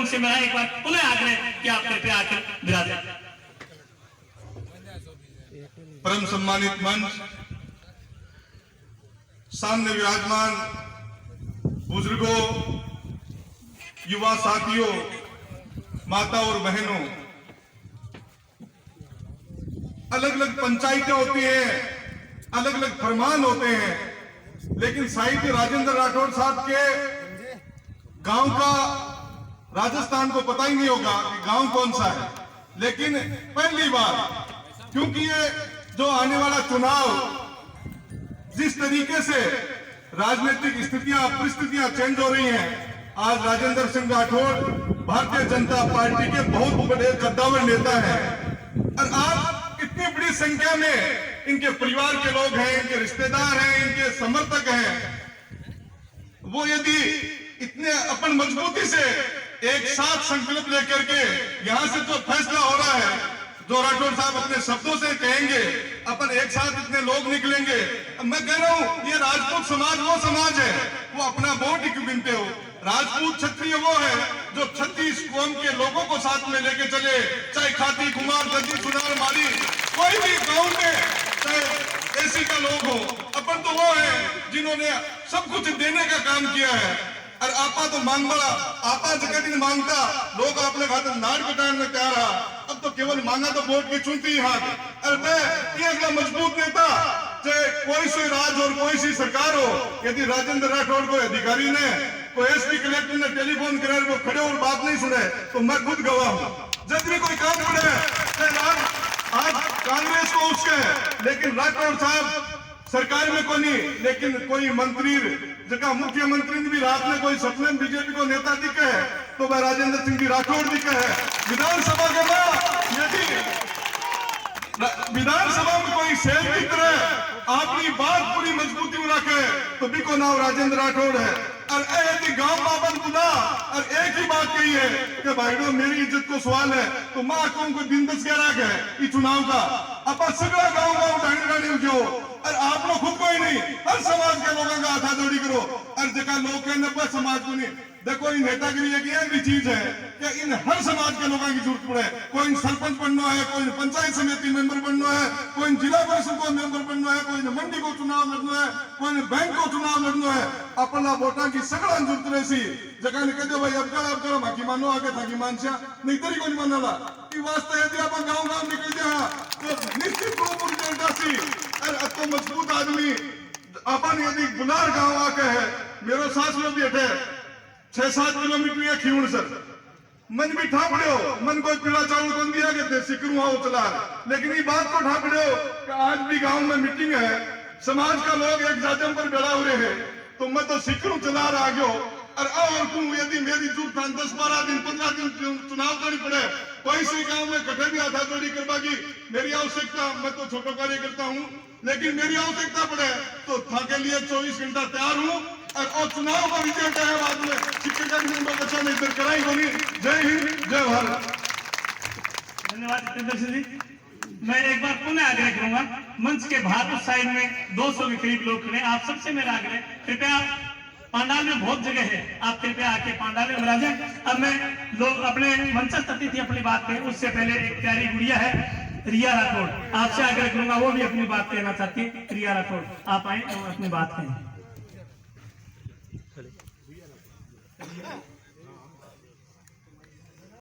से मेरा एक बार पुनः आग्रह कि आप कृपया आकर विराजें। परम सम्मानित मंच, सामने विराजमान बुजुर्गों, युवा साथियों, माता और बहनों, अलग अलग पंचायतें होती हैं, अलग अलग फरमान होते हैं, लेकिन साहित्य राजेंद्र राठौड़ साहब के गांव का राजस्थान को पता ही नहीं होगा कि गांव कौन सा है। लेकिन पहली बार, क्योंकि ये जो आने वाला चुनाव जिस तरीके से राजनीतिक स्थितियां परिस्थितियां चेंज हो रही हैं, आज राजेंद्र सिंह राठौड़ भारतीय जनता पार्टी के बहुत बड़े कद्दावर नेता हैं और आज इतनी बड़ी संख्या में इनके परिवार के लोग हैं, इनके रिश्तेदार हैं, इनके समर्थक हैं। वो यदि इतने अपन मजबूती से एक साथ संकल्प लेकर के यहां से जो फैसला हो रहा है, जो राठौड़ साहब अपने शब्दों से कहेंगे, अपन एक साथ इतने लोग निकलेंगे। मैं कह रहा हूं ये राजपूत समाज वो समाज है, वो अपना वोट ही क्यों गिनते हो। राजपूत क्षत्रिय वो है जो 36 कौम के लोगों को साथ में लेके चले, चाहे खाती, कुमार, दर्जी, सुनार, माली, कोई भी गांव में चाहे एसी का लोग हो। अपन तो वो है जिन्होंने सब कुछ देने का काम किया है। और आपा तो मांग बड़ा, आपा जगह दिन मांगता, लोग अपने खाते नाड़ कटाने में तैयार रहा। अब तो केवल मांगा तो वोट की चुनती ही हाथ। और मैं ये अगला मजबूत नेता, चाहे कोई सी राज और कोई सी सरकार हो, यदि राजेंद्र राठौड़ को अधिकारी ने, कोई एसपी कलेक्टर ने टेलीफोन करे, वो खड़े और बात नहीं सुने, तो मैं खुद गवाह हूं। जब भी कोई काम पड़े, आज कांग्रेस को उसके, लेकिन राठौड़ साहब सरकार में को नहीं, लेकिन कोई मंत्री जगह मुख्यमंत्री ने भी रात में कोई सपने में बीजेपी को नेता दिखे है, तो वह राजेंद्र सिंह जी राठौड़ दिखे है। विधानसभा के बाद यदि विधानसभा में कोई सेल की तरह अपनी बात पूरी मजबूती में रखे, तो भी को नाम राजेंद्र राठौड़ है। और यदि गांव बाबन खुदा और एक ही बात कही है कि भाईडो मेरी इज्जत को सवाल है, तो मां को दिन 10-11 है ये चुनाव का अपन सगड़ा गांव उठाने जो, और आप लोग खुद को ही नहीं, हर समाज के लोगों का हाथा जोड़ी करो। और जगह लोग कहने समाज को नहीं देखो, इन नेतागिरी एक भी चीज है कि इन हर समाज के लोगों की जरूरत पड़े। कोई सरपंच बनना है, कोई पंचायत समिति मेंबर बनना है, कोई जिला परिषद को मेंबर बनना है, कोई मंडी को चुनाव लड़ना है, कोई बैंक को चुनाव लड़ना है। अपना वोटा की सगड़ा जरूरत रही जगह ने कहते भाई अब करो बाकी मानो आगे था कि मानसिया नहीं तरी को नहीं माना वास्ते यदि आप गाँव निकल जाए तो निश्चित रूप से तो मजबूत आदमी अपन यदि गुलार गांव आके है, मेरो सास लोग भी हटे 6-7 किलोमीटर या खीवण सर मन भी ठापड़े हो, मन कोई पीला चावल कौन दिया के सिकरू आओ चला। लेकिन ये बात को ठापड़े हो कि आज भी गांव में मीटिंग है, समाज का लोग एक जाजम पर बेड़ा हुए हैं, तो मैं तो सिकरू चला रहा गयो। और यदि मेरी जरूरत 10-12 दिन 15 दिन चुनाव करनी पड़े, कोई से गांव में कटे भी हाथा जोड़ी करवा की मेरी आवश्यकता, मैं तो छोटा कार्य करता हूं, लेकिन मेरी आवश्यकता पड़े तो था के लिए 24 घंटा तैयार हूं। और चुनाव का विजय है बाद में शिक्षक बच्चा ने इधर कराई होनी। जय हिंद, जय भारत। धन्यवाद जितेंद्र सिंह जी। मैं एक बार पुनः आग्रह करूंगा, मंच के बाहर उस साइड में 200 के करीब लोग खड़े, आप सबसे मेरा आग्रह कृपया, पांडाल में बहुत जगह है, आप कृपया आके पांडाल में मिला जाए। अब मैं लोग अपने मंचस्थ अतिथि अपनी बात कहें, उससे पहले एक प्यारी गुड़िया है रिया राठौड़, आपसे आग्रह करूंगा वो भी अपनी बात कहना चाहती है। रिया राठौड़ आप आए और अपनी बात कहें।